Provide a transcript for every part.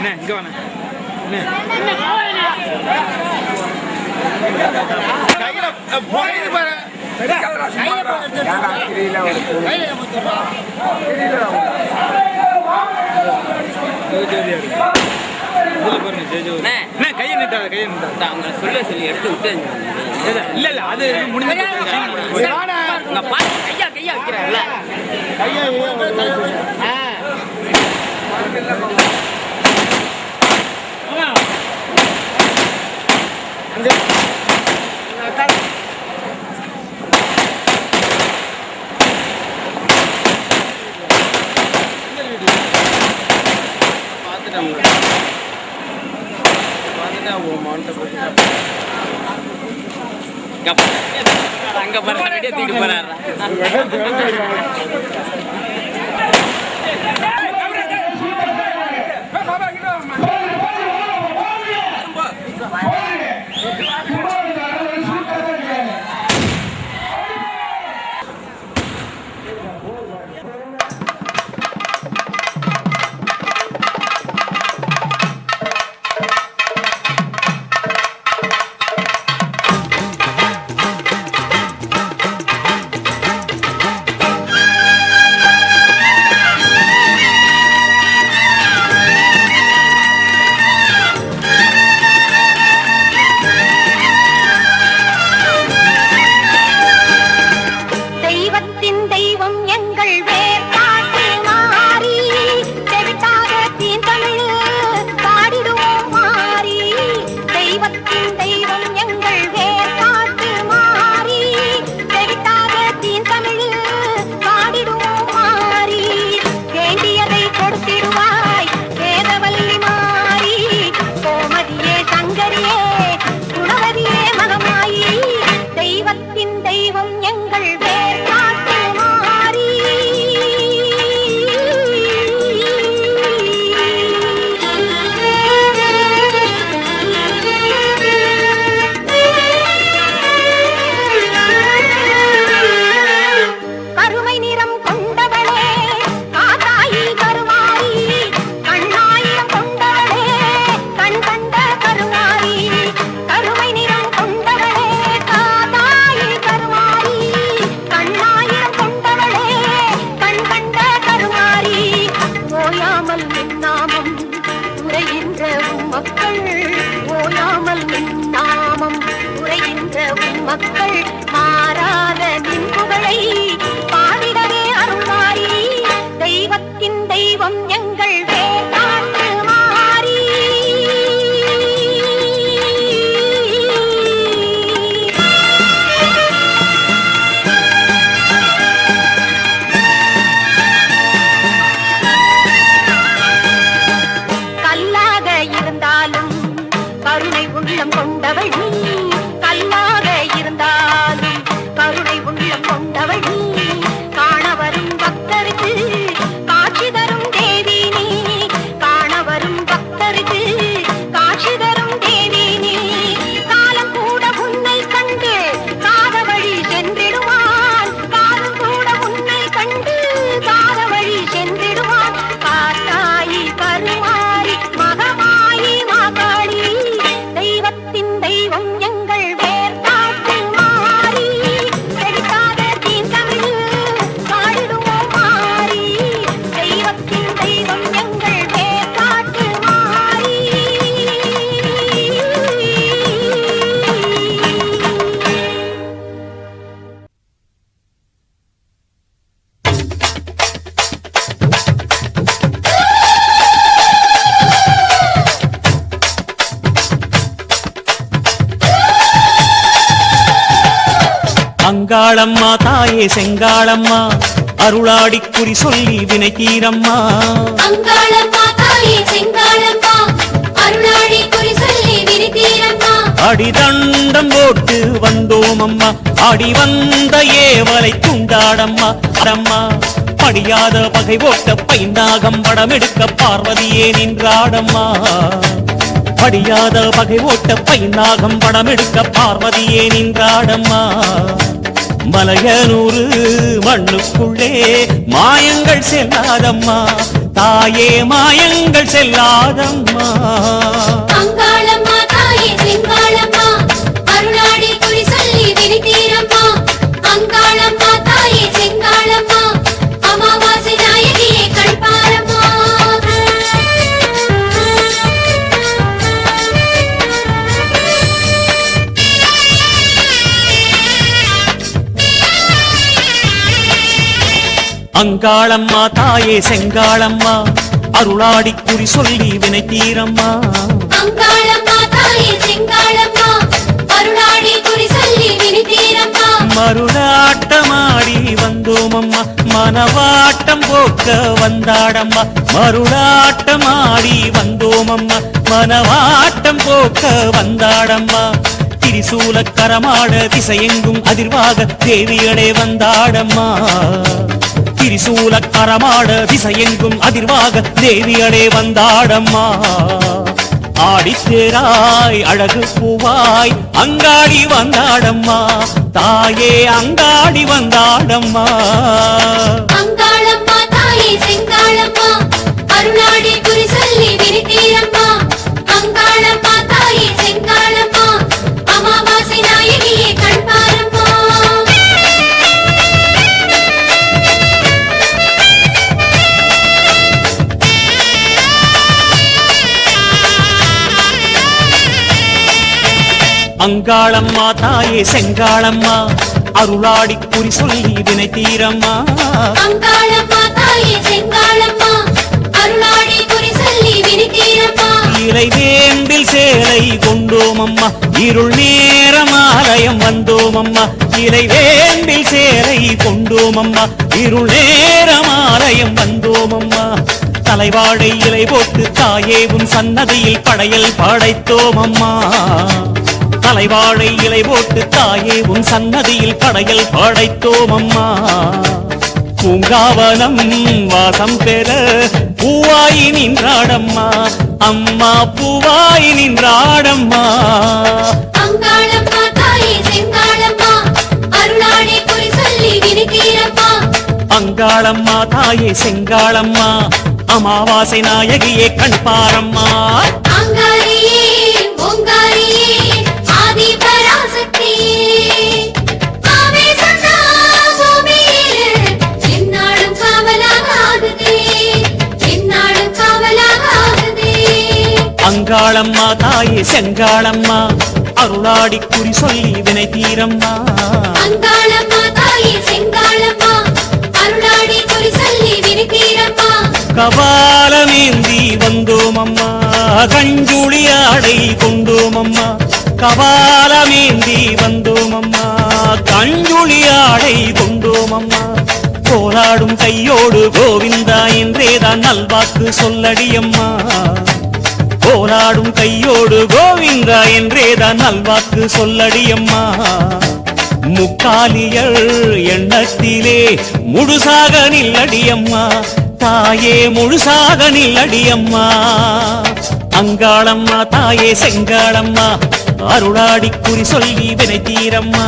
இங்க வாண்ணே கையை நிட்டாத கையை நிட்டாத அவங்க சொல்ல சொல்லி எடுத்து விட்டு இல்ல இல்ல அது முடிஞ்ச கையா கையா வைக்கிறாங்கல்ல கையா அங்க பாரு தூக்கிட்டு போறாரு மக்கள் மாறாத நின் புகழை பாடிடவே அருள்வாரி தெய்வத்தின் தெய்வம் எங்கள் வேதாட்டு மாறி கல்லாக இருந்தாலும் கருணை உள்ளம் கொண்டவள் நீ கல்லாக இருந்தாலும் கருணை உள்ளம் கொண்டவள் நீ காண வரும் பக்தருக்கு காட்சி தரும் தேவி நீ காண வரும் பக்தருக்கு காட்சி தரும் தேவி நீ காலம் கூட உன்னை கண்டு காத வழி சென்றிடுவான் காலம் கூட உன்னை கண்டு காத வழி சென்றிடுவான் காத்தாயி கருமாறி மகமாயி மாகாளி தெய்வத்தின் தெய்வம் எங்கள் வேர்காட்டு மாறி செழிக்காத தீந்தமிழ் பாடிடுவோம் மாறி தெய்வத்தின் தெய்வம் எங்கள் வேர்காட்டு மாறி அங்காளம்மா தாயே செங்காளம்மா அருளாடி குறி சொல்லி வினை தீரம்மா அங்காளம்மா தாயே செங்காளம்மா அருளாடி குறி சொல்லி வினை தீரம்மா அடிதண்டம் போட்டு வந்தோம் அம்மா அடி வந்த ஏவலை துண்டாடம்மா அடம்மா படியாத பகை ஓட்ட பைந்தாகம் படமெடுக்க பார்வதியே நின்றாடம்மா படியாத பகை ஓட்ட பைநாகம் படமெடுக்க பார்வதியே நின்றாடம்மா மலையனூறு மண்ணுக்குள்ளே மாயங்கள் செல்லாதம்மா தாயே மாயங்கள் செல்லாதம்மா. அங்காளம்மா தாயே செங்காளம்மா அருளாடி குறி சொல்லி வினை தீரம்மா. அங்காளம்மா தாயே செங்காளம்மா அமாவாசை நாயகியே கண்பாரம்மா. அங்காளம்மா தாயே செங்காளம்மா அருளாடி குறி சொல்லி வினை தீரம்மா. அங்காளம்மா தாயே செங்காளம்மா அருளாடி குறி சொல்லி வினை தீரம்மா. மருளாட்டமாடி வந்தோமம்மா மனவாட்டம் போக்க வந்தாடம்மா. மருளாட்டமாடி வந்தோமம்மா மனவாட்டம் போக்க வந்தாடம்மா. திரிசூலக்கரமாட திசையெங்கும் அதிர்வாக தேவியடே வந்தாடம்மா. திரிசூலக்கரமாட திசையெங்கும் அதிர்வாக தேவியடே வந்தாடம்மா. ஆடித்தேராய் அழகு பூவாய் அங்காடி வந்தாடம்மா. தாயே அங்காடி வந்தாடம்மா. அங்காளம்மா தாயே செங்காளம்மா அருளாடி குறி சொல்லி வினை தீரம்மா. அங்காளம்மா தாயே செங்காளம்மா அமாவாசை நாயகியே கண்பாரம்மா. அங்காளம்மா தாயே செங்காளம்மா அருளாடி குறி சொல்லி வினை தீரம்மா. அங்காளம்மா தாயே செங்காளம்மா அருளாடி குறி சொல்லி வினை தீரம்மா. இலை வேம்பில் சேலை கொண்டோமம்மா இருள் நேரமாலயம் வந்தோமம்மா. இலை வேம்பில் சேலை கொண்டோமம்மா இருள் நேரமாலயம் வந்தோமம்மா. தலைவாழை இலை போட்டு தாயேவும் சன்னதியில் படையல் படைத்தோமம்மா. தலைவாழை இலை போட்டு தாயே உன் சன்னதியில் படையல் படைத்தோமம்மா. பூங்காவனம் வாசம் பெற பூவாயி நின்றாடம்மா. அம்மா பூவாயி நின்றாடம்மா. அங்காளம்மா தாயே செங்காளம்மா அருளாடி குறி சொல்லி வினை தீரம்மா. அங்காளம்மா தாயே செங்காளம்மா அமாவாசை நாயகியே கண்பாரம்மா. அங்காரியே ஓங்காரியே ஆதி பராசக்தியே ஆவேசந்தா பூமியில் எந்நாளும் காவலாக ஆகுதே. எந்நாளும் காவலாக ஆகுதே. அங்காளம்மா தாயே செங்காளம்மா அருளாடி குறி சொல்லி வினை தீரம்மா. அங்காளம்மா தாயே செங்காளம்மா அருளாடி குறி சொல்லி வினை தீரம்மா. கபாலமேந்தி வந்தோமம்மா கஞ்சுளி ஆடை கொண்டோமம்மா. கபாலமேந்தி வந்தோமம்மா கஞ்சுளி ஆடை கொண்டோமம்மா. போராடும் கையோடு கோவிந்தா என்றேதான் நல்வாக்கு சொல்லடியம்மா. போராடும் கையோடு கோவிந்தா என்றேதான் நல்வாக்கு சொல்லடியம்மா. முக்காலியல் எண்ணத்திலே முழுசாக நில்லடியம்மா. தாயே முழுசாக நில்லடியம்மா. அங்காளம்மா தாயே செங்காளம்மா அருளாடி குறி சொல்லி வினை தீரம்மா.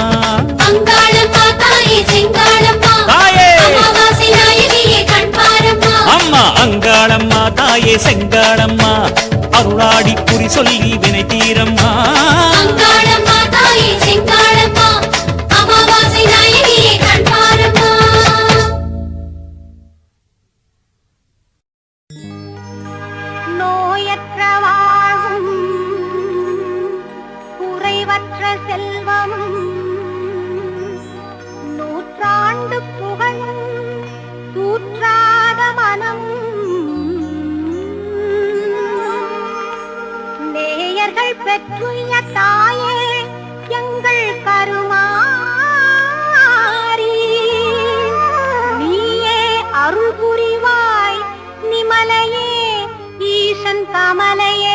அங்காளம்மா தாயே செங்காளம்மா தாயே அமாவாசை நாயகியே கண்பாரம்மா. அம்மா அங்காளம்மா தாயே செங்காளம்மா அருளாடி குறி சொல்லி வினை தீரம்மா. அங்காளம்மா தாயே செங்காளம்மா அமாவாசை நாயகியே கண்பாரம்மா. நோயற்ற வாழ்வும் குறைவற்ற செல்வமும் நூற்றாண்டு புகழும் தூற்றாத மனம் நேயர்கள் பெற்றுய தாயே எங்கள் கருமாரி நீயே அருள் புரிவாய் நிமலையே ஈசன் கமலையே.